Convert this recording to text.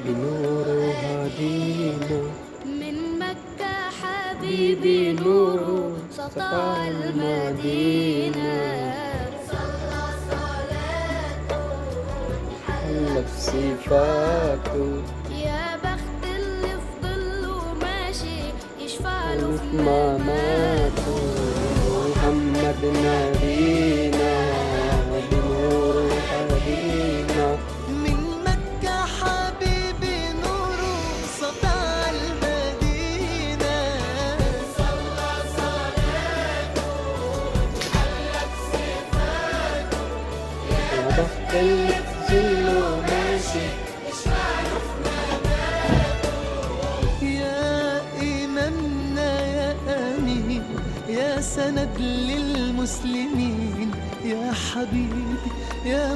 بنور هدينا من مكة حبيبي حبيبي نور نور سطع سطع المدينة. المدينة. صلى صلاته حلت صفاته يا بخت اللي في ظله ماشي يشفع له ألف في مماته. محمد نبينا بنور هدينا من مكة حبيبي نوره سطع المدينة. صلى صلاته حلت صفاته يا بخت اللي في ظله ماشي. يا إمامنا يا أمين يا سند للمسلمين يا حبيبي يا